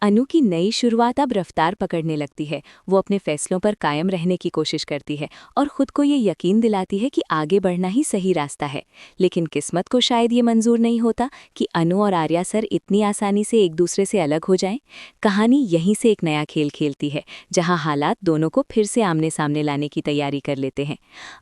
अनु की नई शुरुआत अब रफ्तार पकड़ने लगती है। वो अपने फैसलों पर कायम रहने की कोशिश करती है और खुद को ये यकीन दिलाती है कि आगे बढ़ना ही सही रास्ता है। लेकिन किस्मत को शायद ये मंजूर नहीं होता कि अनु और आर्या सर इतनी आसानी से एक दूसरे से अलग हो जाएं। कहानी यहीं से एक नया खेल खेलती है, जहां हालात दोनों को फिर से आमने सामने लाने की तैयारी कर लेते हैं।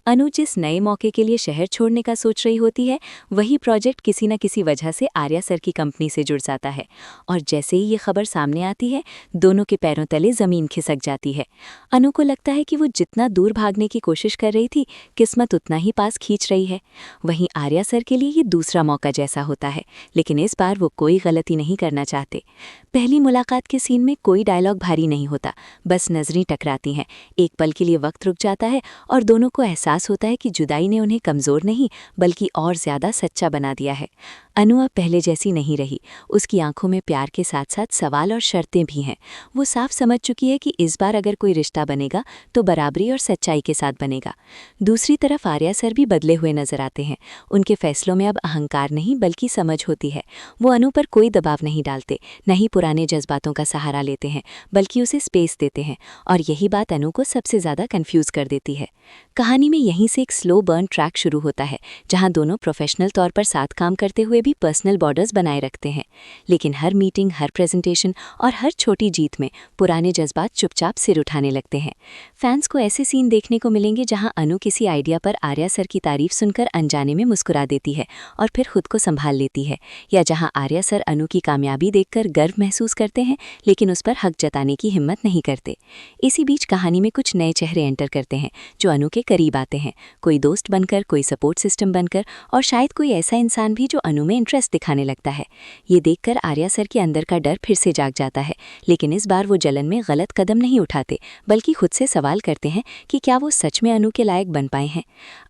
अनु जिस नए मौके के लिए शहर छोड़ने का सोच रही होती है, वही प्रोजेक्ट किसी न किसी वजह से आर्या सर की कंपनी से जुड़ जाता है। और जैसे ही ये खबर सामने आती है, दोनों के पैरों तले जमीन खिसक जाती है। अनु को लगता है कि वो जितना दूर भागने की कोशिश कर रही थी, किस्मत उतना ही पास खींच रही है। वहीं आर्या सर के लिए ये दूसरा मौका जैसा होता है, लेकिन इस बार वो कोई गलती नहीं करना चाहते। पहली मुलाकात के सीन में कोई डायलॉग भारी नहीं होता, बस नजरें टकराती हैं। एक पल के लिए वक्त रुक जाता है और दोनों को एहसास होता है कि जुदाई ने उन्हें कमजोर नहीं बल्कि और ज्यादा सच्चा बना दिया है। अनु अब पहले जैसी नहीं रही। उसकी आंखों में प्यार के साथ साथ सवाल और शर्तें भी हैं। वो साफ समझ चुकी है कि इस बार अगर कोई रिश्ता बनेगा तो बराबरी और सच्चाई के साथ बनेगा। दूसरी तरफ आर्या सर भी बदले हुए नजर आते हैं। उनके फैसलों में अब अहंकार नहीं बल्कि समझ होती है। वो अनु पर कोई दबाव नहीं डालते, न ही पुराने जज्बातों का सहारा लेते हैं, बल्कि उसे स्पेस देते हैं। और यही बात अनु को सबसे ज्यादा कंफ्यूज कर देती है। कहानी में यहीं से एक स्लो बर्न ट्रैक शुरू होता है, जहां दोनों प्रोफेशनल तौर पर साथ काम करते हुए भी पर्सनल बॉर्डर्स बनाए रखते हैं। लेकिन हर मीटिंग, हर प्रेजेंटेशन और हर छोटी जीत में पुराने जज्बात चुपचाप सिर उठाने लगते हैं। फैंस को ऐसे सीन देखने को मिलेंगे जहां अनु किसी आइडिया पर आर्या सर की तारीफ सुनकर अनजाने में मुस्कुरा देती है और फिर खुद को संभाल लेती है, या जहां आर्या सर अनु की कामयाबी देखकर गर्व महसूस करते हैं लेकिन उस पर हक जताने की हिम्मत नहीं करते। इसी बीच कहानी में कुछ नए चेहरे एंटर करते हैं जो अनु के करीब आते हैं, कोई दोस्त बनकर, कोई सपोर्ट सिस्टम बनकर, और शायद कोई ऐसा इंसान भी जो अनु में इंटरेस्ट दिखाने लगता है। ये देखकर आर्या सर के अंदर का डर फिर से जाग जाता है, लेकिन इस बार वो जलन में गलत कदम नहीं उठाते बल्कि खुद से सवाल करते हैं कि क्या वो सच में अनु के लायक बन पाए हैं।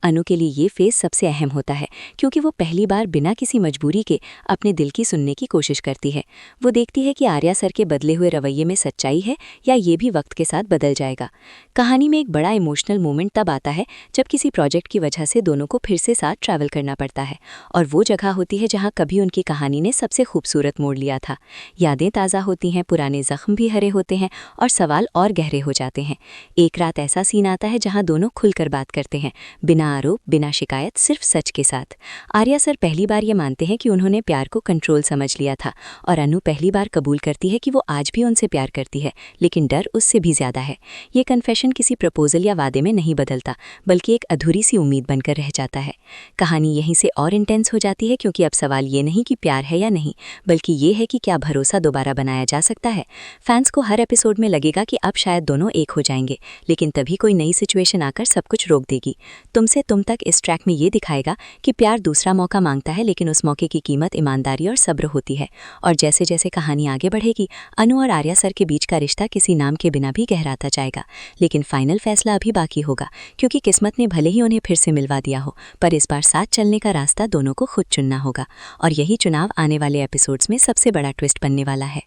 अनु के लिए ये फेज सबसे अहम होता है, क्योंकि वो पहली बार बिना किसी मजबूरी के अपने दिल की सुनने की कोशिश करती है। वो देखती है कि आर्या सर के बदले हुए रवैये में सच्चाई है या ये भी वक्त के साथ बदल जाएगा। कहानी में एक बड़ा इमोशनल मोमेंट तब आता है जब किसी प्रोजेक्ट की वजह से दोनों को फिर से साथ ट्रैवल करना पड़ता है, और वो जगह होती है जहां कभी उनकी कहानी ने सबसे खूबसूरत मोड़ लिया था। यादें ताज़ा होती हैं, पुराने जख्म भी हरे होते हैं और सवाल और गहरे हो जाते हैं। एक रात ऐसा सीन आता है जहां दोनों खुलकर बात करते हैं, बिना आरोप, बिना शिकायत, सिर्फ सच के साथ। आर्या सर पहली बार ये मानते हैं कि उन्होंने प्यार को कंट्रोल समझ लिया था, और अनु पहली बार कबूल करती है कि वो आज भी उनसे प्यार करती है, लेकिन डर उससे भी ज्यादा है। ये कन्फेशन किसी प्रपोजल या वादे में नहीं बदलता, बल्कि एक अधूरी सी उम्मीद बनकर रह जाता है। कहानी यहीं से और इंटेंस हो जाती है, क्योंकि अब सवाल ये नहीं कि प्यार है या नहीं, बल्कि ये है कि क्या भरोसा दोबारा बनाया जा सकता है। फैंस को हर एपिसोड में लगेगा कि अब शायद दोनों एक हो जाएंगे, लेकिन तभी कोई नई सिचुएशन आकर सब कुछ रोक देगी। तुमसे तुम तक इस ट्रैक में ये दिखाएगा कि प्यार दूसरा मौका मांगता है, लेकिन उस मौके की कीमत ईमानदारी और सब्र होती है। और जैसे जैसे कहानी आगे बढ़ेगी, अनु और आर्या सर के बीच का रिश्ता किसी नाम के बिना भी गहराता जाएगा। लेकिन फाइनल फैसला अभी बाकी होगा, क्योंकि किस्मत ने भले ही उन्हें फिर से मिलवा दिया हो, पर इस बार साथ चलने का रास्ता दोनों को खुद चुनना होगा। और यही चुनाव आने वाले एपिसोड्स में सबसे बड़ा ट्विस्ट बनने वाला है।